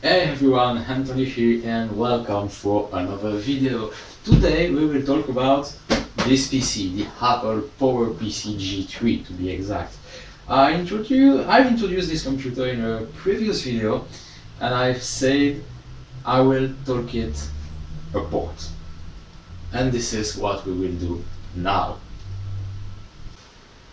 Hey everyone, Anthony here and welcome for another video. Today we will talk about this PC, the Apple PowerPC G3 to be exact. I've introduced this computer in a previous video and I've said I will talk it apart. And this is what we will do now.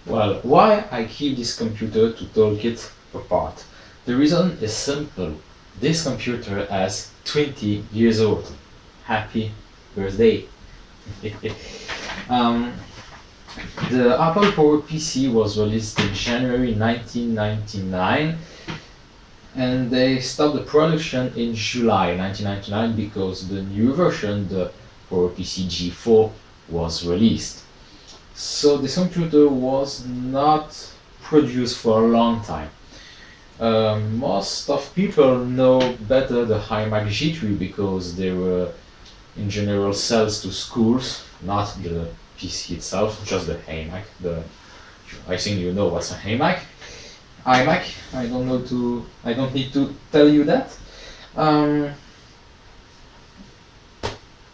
Well, why I keep this computer to talk it apart? The reason is simple. This computer is 20 years old. Happy birthday. The Apple PowerPC was released in January 1999 and they stopped the production in July 1999 because the new version, the PowerPC G4, was released. So this computer was not produced for a long time. Most of people know better the iMac G3 because they were in general sells to schools, not the PC itself, just the iMac. I think you know what's an iMac. I don't need to tell you that.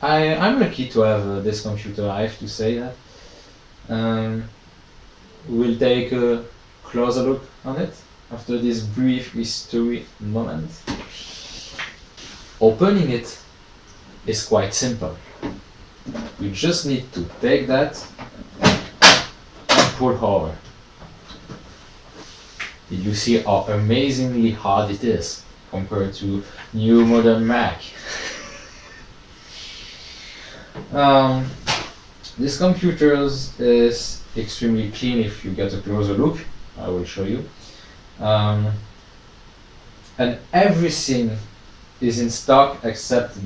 I'm lucky to have this computer, I have to say that. We'll take a closer look on it after this brief history moment. Opening it is quite simple. You just need to take that and pull over. Did you see how amazingly hard it is compared to new modern Mac? This computer is extremely clean if you get a closer look. I will show you. And everything is in stock except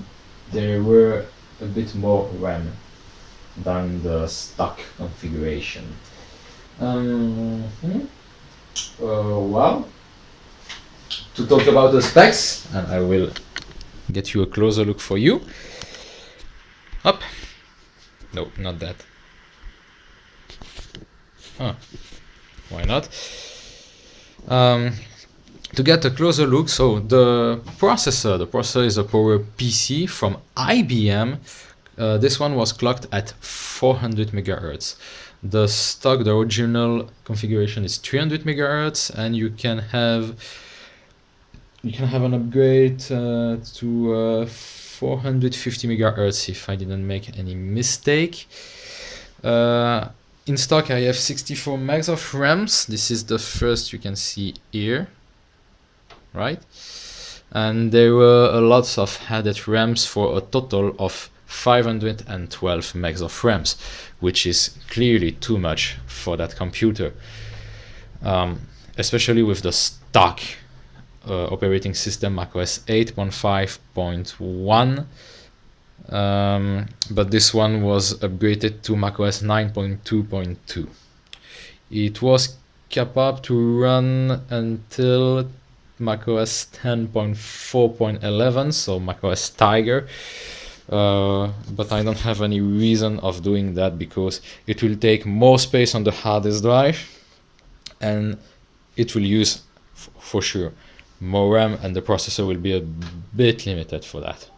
there were a bit more RAM than the stock configuration. Well, to talk about the specs, and I will get you a closer look for you. Up. No, not that. Huh. Why not? To get a closer look, so the processor is a PowerPC from IBM. This one was clocked at 400 MHz. The original configuration is 300 MHz, and you can have an upgrade to 450 MHz if I didn't make any mistake. In stock I have 64 megs of RAMs. This is the first you can see here, right? And there were lots of added RAMs for a total of 512 megs of RAMs, which is clearly too much for that computer, especially with the stock operating system macOS 8.5.1. But this one was upgraded to macOS 9.2.2. It was capable to run until macOS 10.4.11, so macOS Tiger. But I don't have any reason of doing that because it will take more space on the hard disk drive and it will use for sure more RAM, and the processor will be a bit limited for that.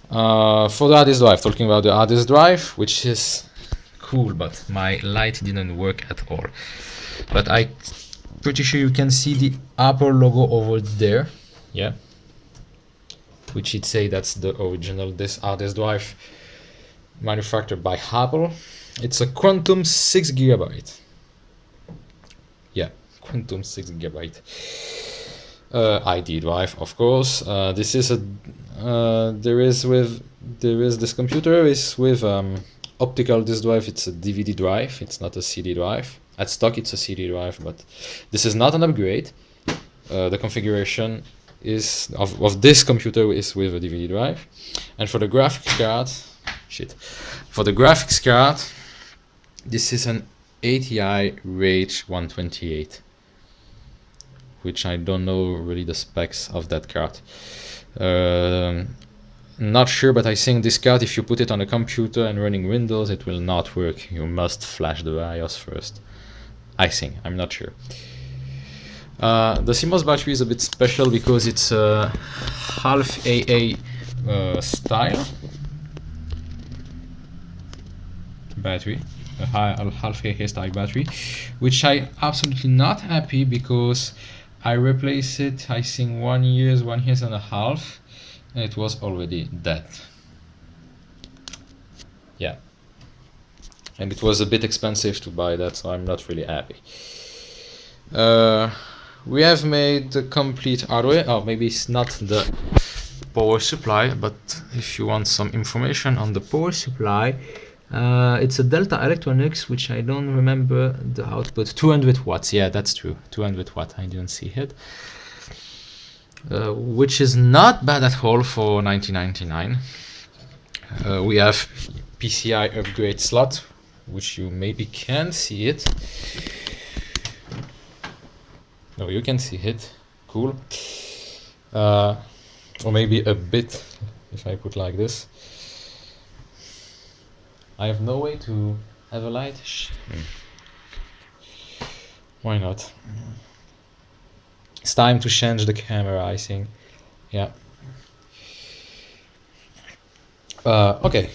For the hard disk drive, talking about the hard disk drive, which is cool, but my light didn't work at all. But I'm pretty sure you can see the Apple logo over there, yeah, which it say that's the original hard disk drive manufactured by Apple. It's a Quantum 6 GB. Yeah, Quantum 6 GB. ID drive, of course. This is this computer is with optical disk drive. It's a DVD drive. It's not a CD drive. At stock, it's a CD drive, but this is not an upgrade. The configuration is of this computer is with a DVD drive, and for the graphics card, this is an ATI Rage 128. Which I don't know really the specs of that card. Not sure, but I think this card, if you put it on a computer and running Windows, it will not work. You must flash the BIOS first. I think, I'm not sure. The CMOS battery is a bit special because it's a half AA style battery, a half AA style battery, which I absolutely not happy because I replaced it, I think 1 year and a half, and it was already dead. Yeah, and it was a bit expensive to buy that, so I'm not really happy. We have made the complete hardware. Oh, maybe it's not the power supply, but if you want some information on the power supply, it's a Delta Electronics, which I don't remember the output. 200 watts. Yeah, that's true. 200 watt. I didn't see it. Which is not bad at all for 1999. We have PCI upgrade slot, which you maybe can see it. No, you can see it. Cool. Or maybe a bit if I put like this. I have no way to have a light. Why not? It's time to change the camera, I think. Yeah. Okay.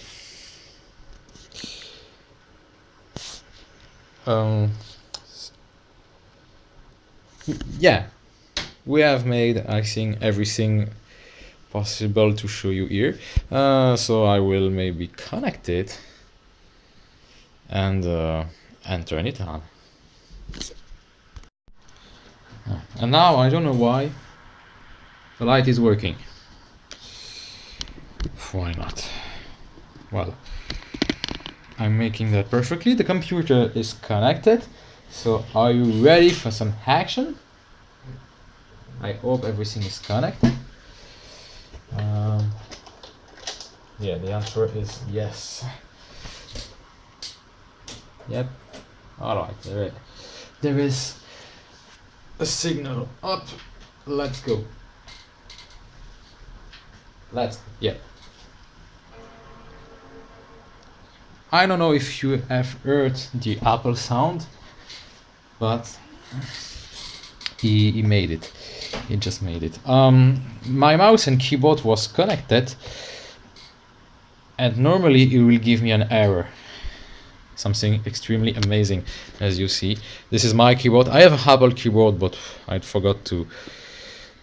Yeah, we have made, I think, everything possible to show you here. So I will maybe connect it and turn it on. And now I don't know why the light is working. Why not? Well, I'm making that perfectly. The computer is connected. So are you ready for some action? I hope everything is connected. Yeah, the answer is yes. Yep. Alright, there is a signal up. Let's go. Yeah. I don't know if you have heard the Apple sound, but he made it. He just made it. My mouse and keyboard was connected, and normally it will give me an error. Something extremely amazing, as you see. This is my keyboard. I have a Apple keyboard, but I forgot to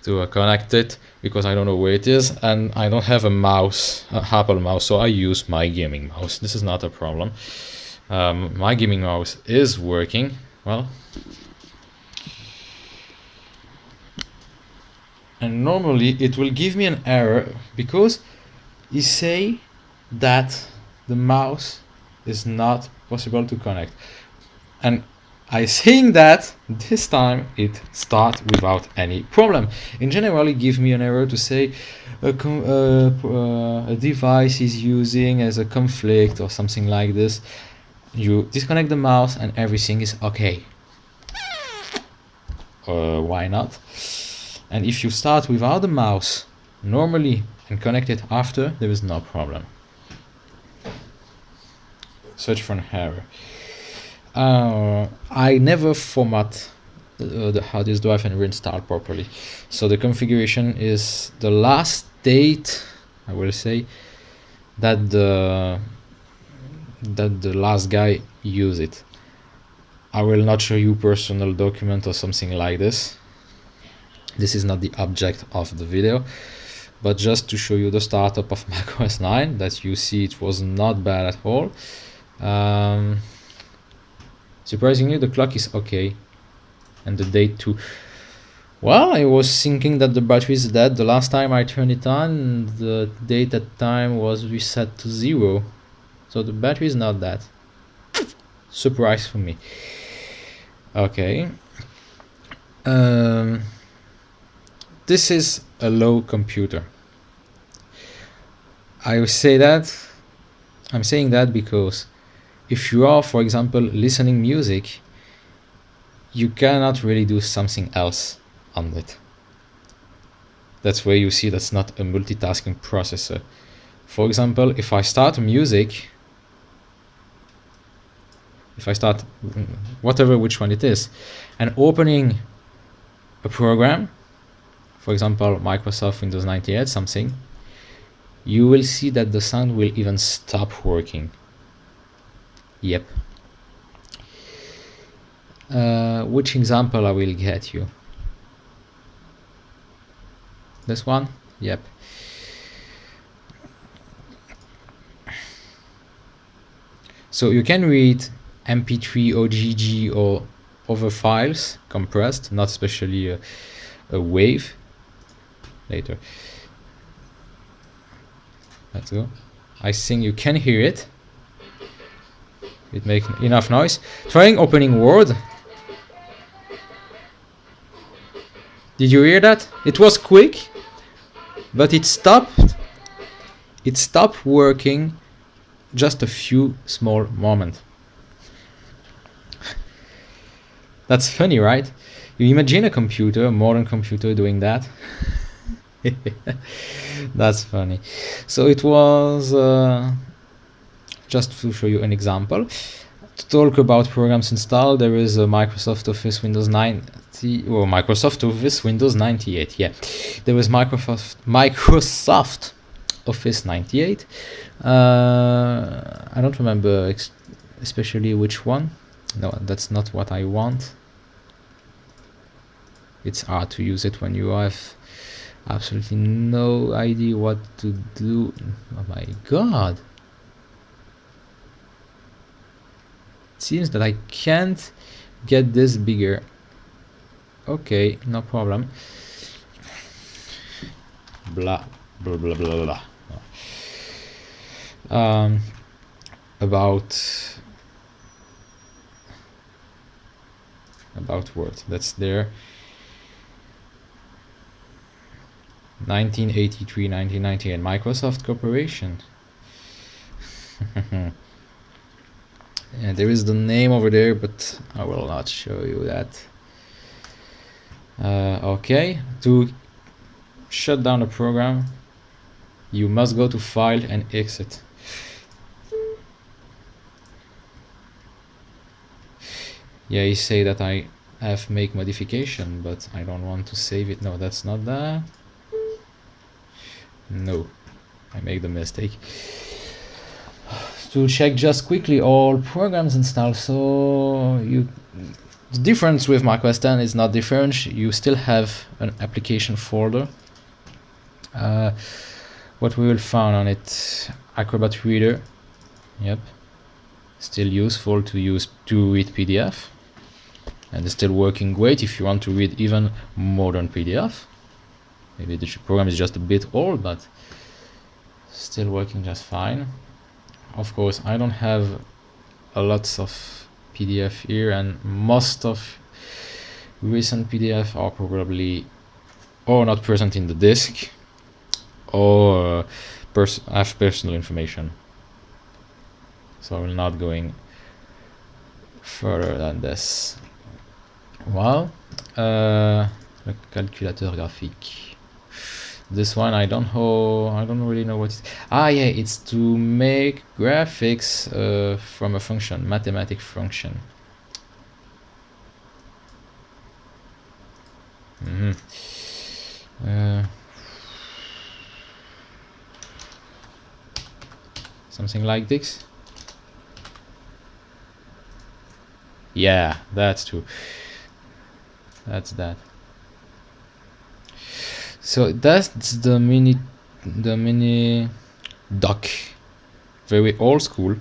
connect it because I don't know where it is, and I don't have a mouse, a Apple mouse, so I use my gaming mouse. This is not a problem. My gaming mouse is working well. And normally it will give me an error because it say that the mouse is not possible to connect. And I saying that this time it starts without any problem. In general, it gives me an error to say a device is using as a conflict or something like this. You disconnect the mouse and everything is okay. Why not? And if you start without the mouse normally and connect it after, there is no problem. Search for an error. I never format the hard disk drive and reinstall properly. So the configuration is the last date, I will say, that the last guy used it. I will not show you personal document or something like this. This is not the object of the video, but just to show you the startup of macOS 9, that you see it was not bad at all. Surprisingly, the clock is okay, and the date too. Well, I was thinking that the battery is dead. The last time I turned it on, the date at time was reset to 0, so the battery is not dead. Surprise for me. Okay. This is a low computer. I'm saying that because if you are, for example, listening music, you cannot really do something else on it. That's where you see that's not a multitasking processor. For example, if I start music, if I start whatever which one it is, and opening a program, for example Microsoft Windows 98 something, you will see that the sound will even stop working. Yep. Which example I will get you? This one? Yep. So you can read MP3 or GG or other files compressed, not especially a wave. Later. Let's go. I think you can hear it. It makes enough noise. Trying opening Word. Did you hear that? It was quick, but it stopped. It stopped working just a few small moments. That's funny, right? You imagine a computer, a modern computer doing that? That's funny. So it was just to show you an example. To talk about programs installed, there is a Microsoft Office Windows 90 or Microsoft Office Windows 98. Yeah, there was Microsoft Office 98. I don't remember especially which one. No, that's not what I want. It's hard to use it when you have absolutely no idea what to do. Oh my god. It seems that I can't get this bigger. Okay, no problem. Blah, blah, blah, blah, blah. About Word, that's there. 1983, 1998, Microsoft Corporation. Yeah, there is the name over there, but I will not show you that. Okay, to shut down the program, you must go to File and Exit. Yeah, you say that I have make modification, but I don't want to save it. No, that's not that. No, I made the mistake. To check just quickly all programs installed. So the difference with macOS 10 is not different. You still have an application folder. What we will find on it: Acrobat Reader. Yep, still useful to use to read PDF, and it's still working great if you want to read even modern PDF. Maybe the program is just a bit old, but still working just fine. Of course, I don't have a lot of PDF here, and most of recent PDF are probably or not present in the disk or have personal information. So I'm not going further than this. Well, le calculateur graphique. This one I don't really know what it is. Ah yeah, it's to make graphics from a function, mathematic function. Something like this. Yeah, that's true. That's that. So that's the mini dock. Very old school.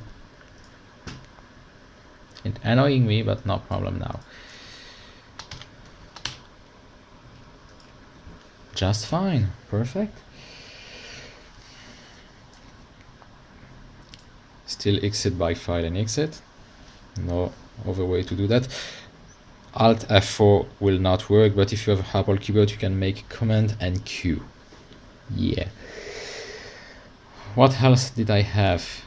It's annoying me, but no problem now. Just fine. Perfect. Still exit by File and Exit. No other way to do that. Alt F4 will not work, but if you have a Apple keyboard, you can make Command and Q. Yeah. What else did I have?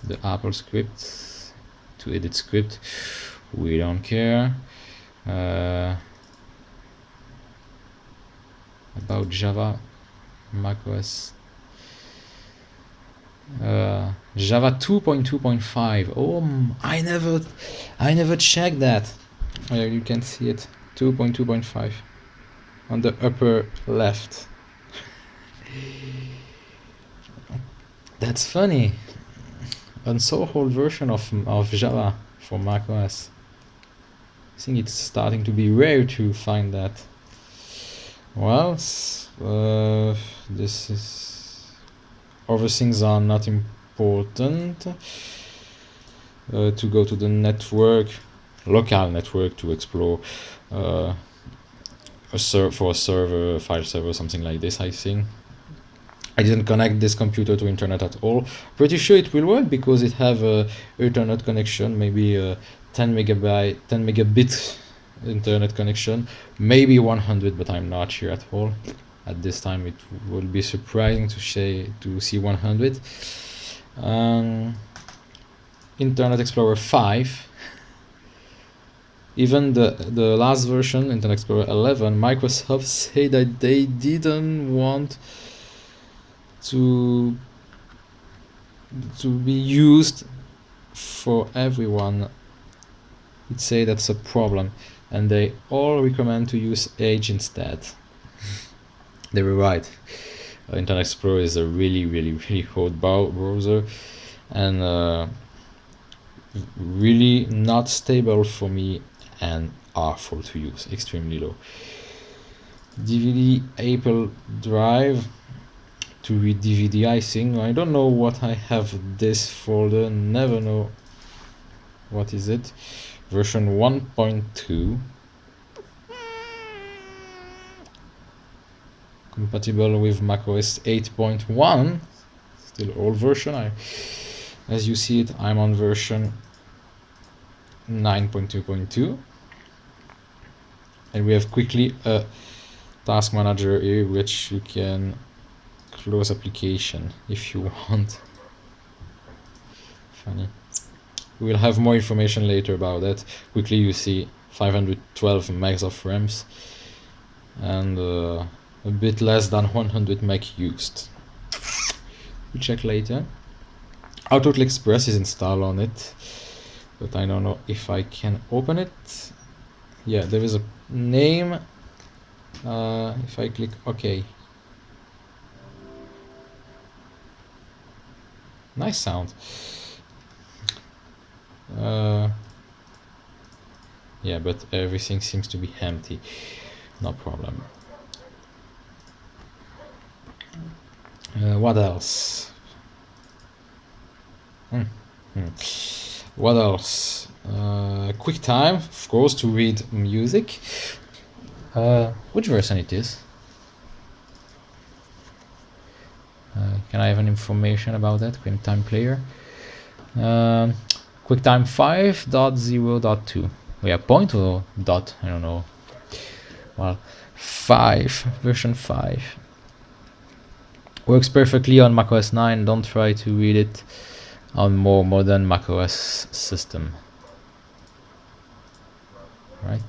The Apple script to edit script. We don't care. About Java, macOS. Java 2.2.5. Oh, I never checked that. You can see it. 2.2.5 on the upper left. That's funny. A so old version of Java for macOS. I think it's starting to be rare to find that. Well, this is... other things are not important. To go to the network, local network, to explore for a server, file server, something like this, I think. I didn't connect this computer to internet at all. Pretty sure it will work because it have a Ethernet connection, maybe a 10 megabit internet connection, maybe 100, but I'm not sure at all. At this time, it would be surprising to see 100. Internet Explorer 5. Even the last version, Internet Explorer 11, Microsoft said that they didn't want to be used for everyone. It say that's a problem, and they all recommend to use Edge instead. They were right. Internet Explorer is a really old browser, and really not stable for me and awful to use, extremely low. DVD Apple Drive to read DVD, I think. I don't know what I have this folder, never know what is it. Version 1.2. Compatible with macOS 8.1. Still old version. As you see it, I'm on version 9.2.2. And we have quickly a task manager here, which you can close application if you want. Funny. We'll have more information later about that. Quickly, you see 512 megs of RAMs and a bit less than 100 meg used. We'll check later. Outlook Express is installed on it, but I don't know if I can open it. Yeah, there is a name. If I click OK. Nice sound. Yeah, but everything seems to be empty. No problem. What else? What else? QuickTime, of course, to read music. Which version it is? Can I have an information about that? QuickTime player. QuickTime 5.0.2. Yeah, point or dot? I don't know. Well, 5, version 5. Works perfectly on macOS 9. Don't try to read it on more modern macOS system. Right.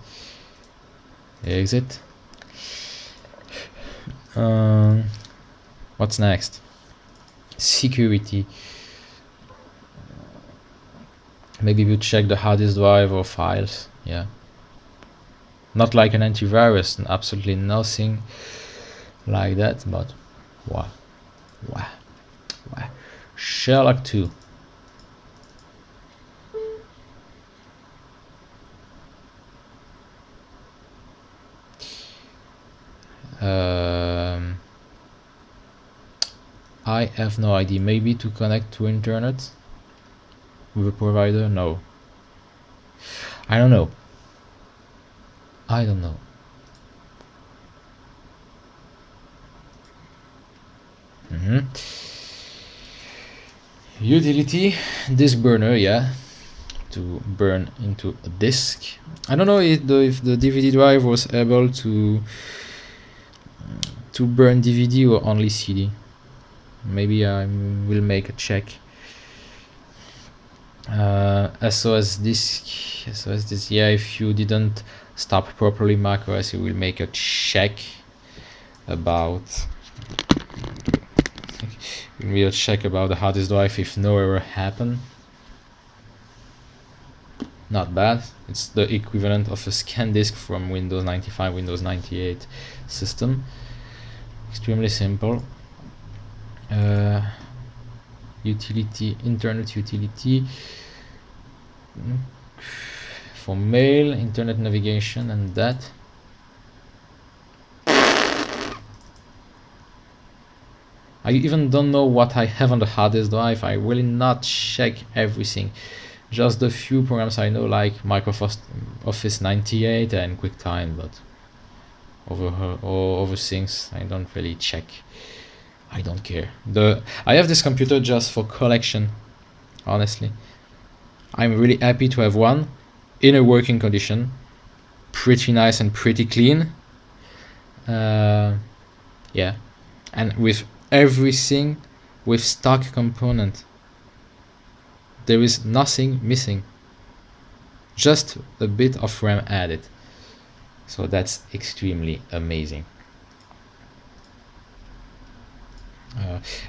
Exit. What's next? Security. Maybe we check the hard disk drive or files. Yeah. Not like an antivirus, absolutely nothing like that, but wow. Sherlock 2. I have no idea. Maybe to connect to internet with a provider? No. I don't know. Utility disk burner, yeah, to burn into a disk. I don't know if the DVD drive was able to burn DVD or only CD. Maybe I will make a check. SOS disk, yeah, if you didn't stop properly macOS, you will make a check about the hard disk drive if no error happened. Not bad. It's the equivalent of a scan disk from Windows 95, Windows 98 system. Extremely simple. Utility, internet utility for mail, internet navigation, and that. I even don't know what I have on the hard disk drive. I will not check everything. Just a few programs I know, like Microsoft Office 98 and QuickTime, but over things I don't really check. I don't care. I have this computer just for collection, honestly. I'm really happy to have one in a working condition, pretty nice and pretty clean. Yeah, and with everything with stock component. There is nothing missing, just a bit of RAM added. So that's extremely amazing.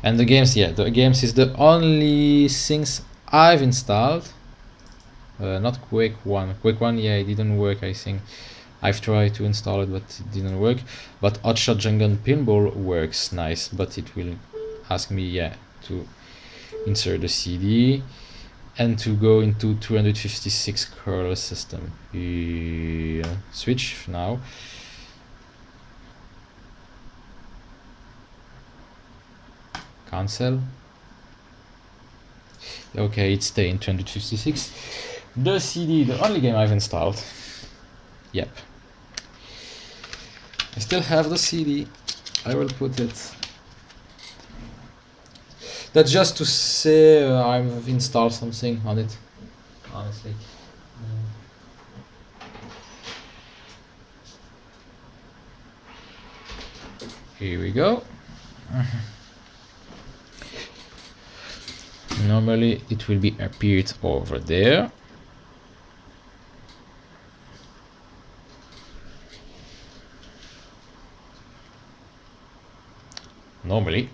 And the games, yeah, the games is the only things I've installed. Not Quake 1. Quake 1, yeah, it didn't work, I think. I've tried to install it, but it didn't work. But Hotshot Jungle Pinball works nice, but it will ask me, yeah, to insert the CD and to go into 256 kernel system. Switch now. Cancel. Okay, it's staying 256. The CD, the only game I've installed. Yep. I still have the CD. I will put it. That's just to say I've installed something on it, honestly. Here we go. Normally it will be appeared over there. Normally.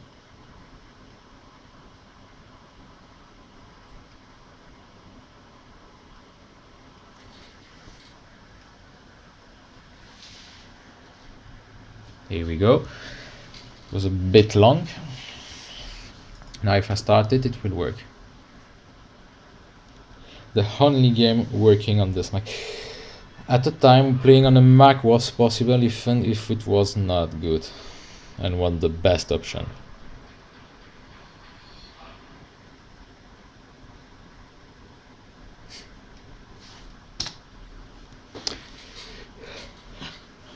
Here we go. It was a bit long. Now if I start it, it will work. The only game working on this Mac. At the time, playing on a Mac was possible even if it was not good, and was the best option.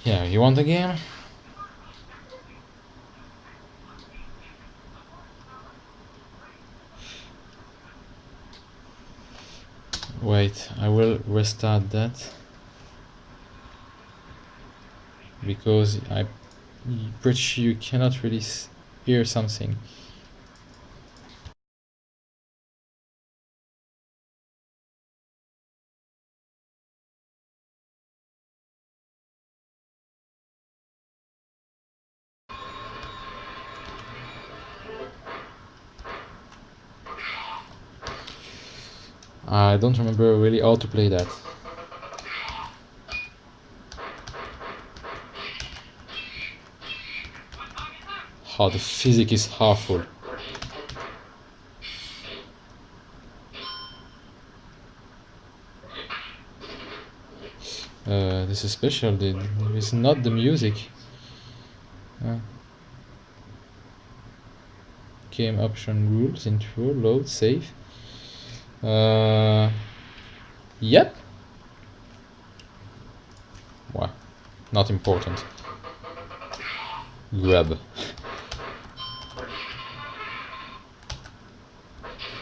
Yeah, you want a game? Wait, I will restart that because I'm pretty sure you cannot really hear something. I don't remember really how to play that. How the physics is harmful. This is special, it's not the music. Game option rules, intro, load, save. Yep. Wow, not important. Grab.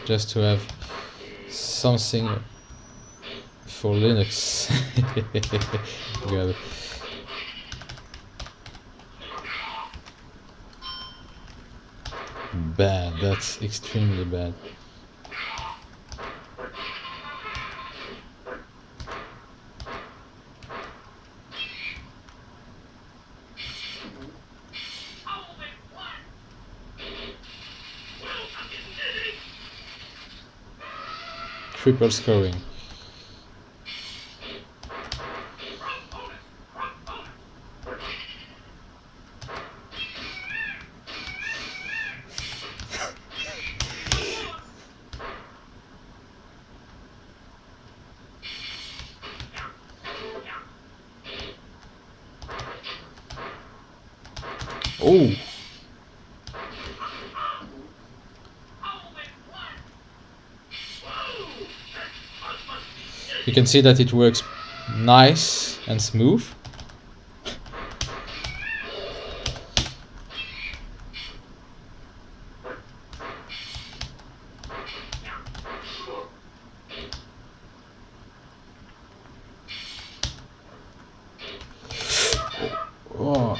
Just to have something for Linux. Grab. Bad, that's extremely bad. Triple scoring. Oh! You can see that it works nice and smooth. Oh.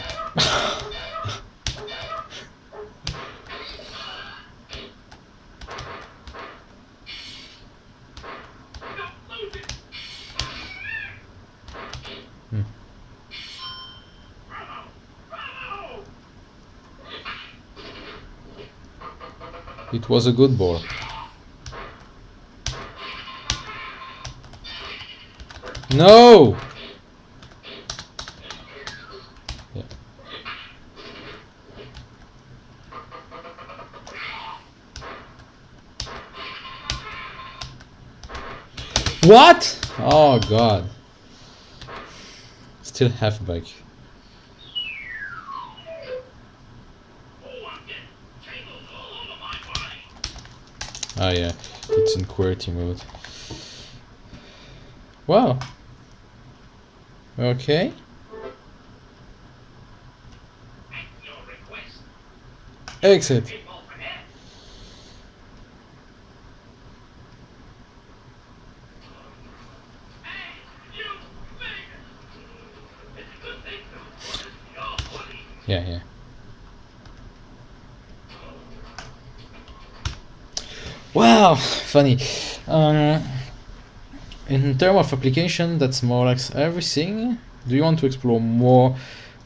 It was a good ball. No! Yeah. What? Oh god. Still half back. Oh yeah, it's in QWERTY mode. Wow. Okay. Exit. Yeah, yeah. Wow, funny. In terms of application, that's more or less everything. Do you want to explore more?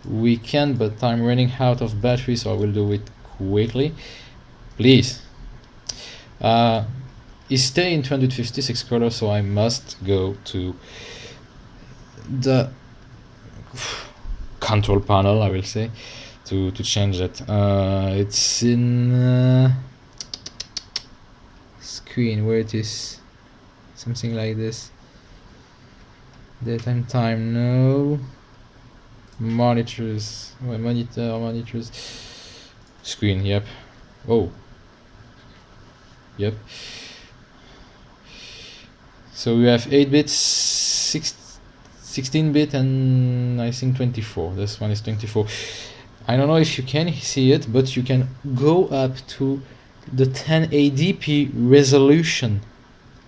We can, but I'm running out of battery, so I will do it quickly. Please. It stay in 256 color, so I must go to the control panel, I will say, to change it. It's in screen where it is something like this. Daytime time, no. Monitors, monitors. Screen, yep. Oh. Yep. So we have 8 bits, 16 bit, and I think 24. This one is 24. I don't know if you can see it, but you can go up to the 1080p resolution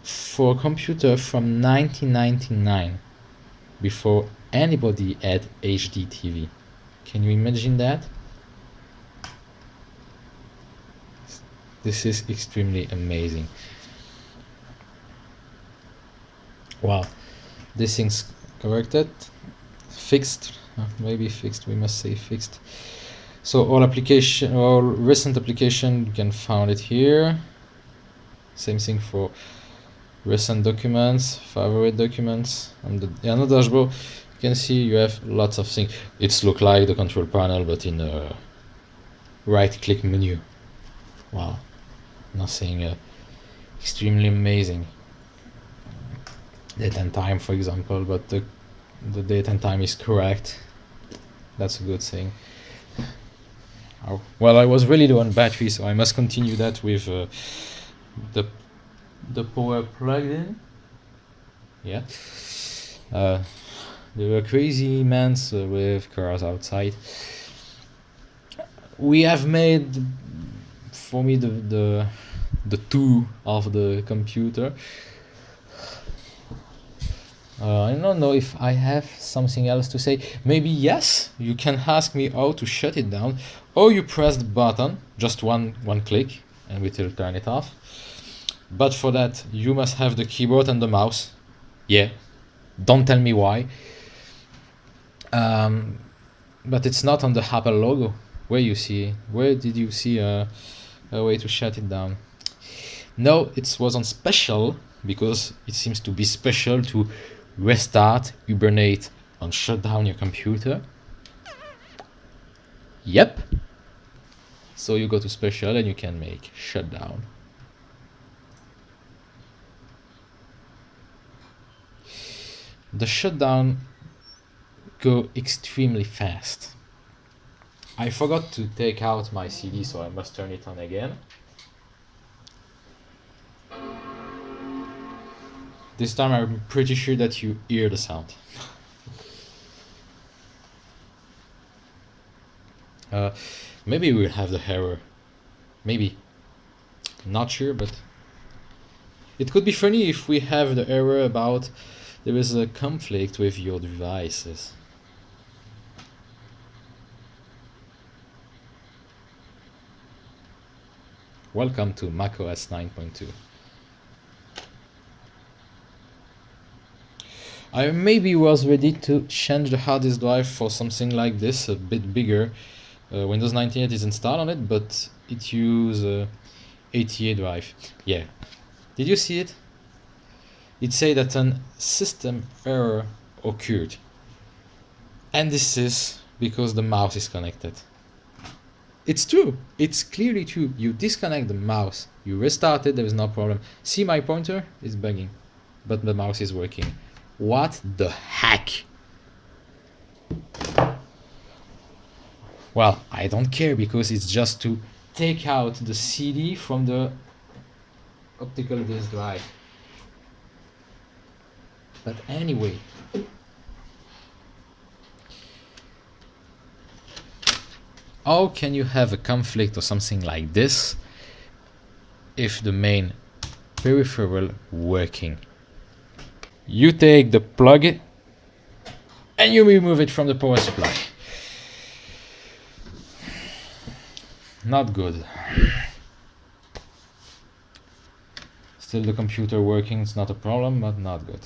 for a computer from 1999, before anybody had HD TV. Can you imagine that? This is extremely amazing. Wow, this thing's corrected, fixed, maybe fixed, we must say fixed. So all recent application, you can find it here. Same thing for recent documents, favorite documents. On the dashboard, you can see you have lots of things. It's look like the control panel, but in a right-click menu. Wow, nothing extremely amazing. Date and time, for example, but the date and time is correct. That's a good thing. Oh, well, I was really low on battery, so I must continue that with the power plugged in. Yeah. There were crazy months with cars outside. We have made, for me, the tour of the computer. I don't know if I have something else to say. Maybe yes, you can ask me how to shut it down, or you press the button, just one click, and we will turn it off. But for that, you must have the keyboard and the mouse. Yeah, don't tell me why. But it's not on the Apple logo. Where did you see a way to shut it down? No, it was on special, because it seems to be special to restart, hibernate, and shut down your computer. Yep. So you go to special and you can make shutdown. The shutdown go extremely fast. I forgot to take out my CD, so I must turn it on again. This time I'm pretty sure that you hear the sound. Maybe we'll have the error. Maybe. Not sure, but it could be funny if we have the error about there is a conflict with your devices. Welcome to macOS 9.2. I maybe was ready to change the hard disk drive for something like this, a bit bigger. Windows 98 is installed on it, but it uses 88 drive. Yeah. Did you see it? It said that a system error occurred. And this is because the mouse is connected. It's true. It's clearly true. You disconnect the mouse, you restart it, there is no problem. See, my pointer is bugging, but the mouse is working. What the heck? Well, I don't care because it's just to take out the CD from the optical disk drive. But anyway, how can you have a conflict or something like this if the main peripheral working? You take the plug and you remove it from the power supply. Not good. Still the computer working, it's not a problem, but not good.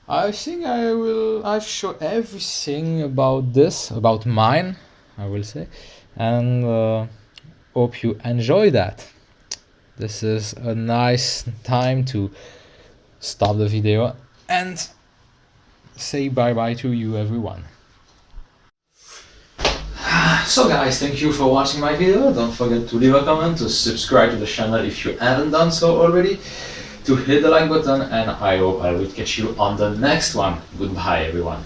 I think I've shown everything about this, about mine, I will say, and hope you enjoy that. This is a nice time to stop the video and say bye bye to you everyone. So guys, thank you for watching my video. Don't forget to leave a comment, to subscribe to the channel if you haven't done so already, to hit the like button, and I hope I will catch you on the next one. Goodbye everyone.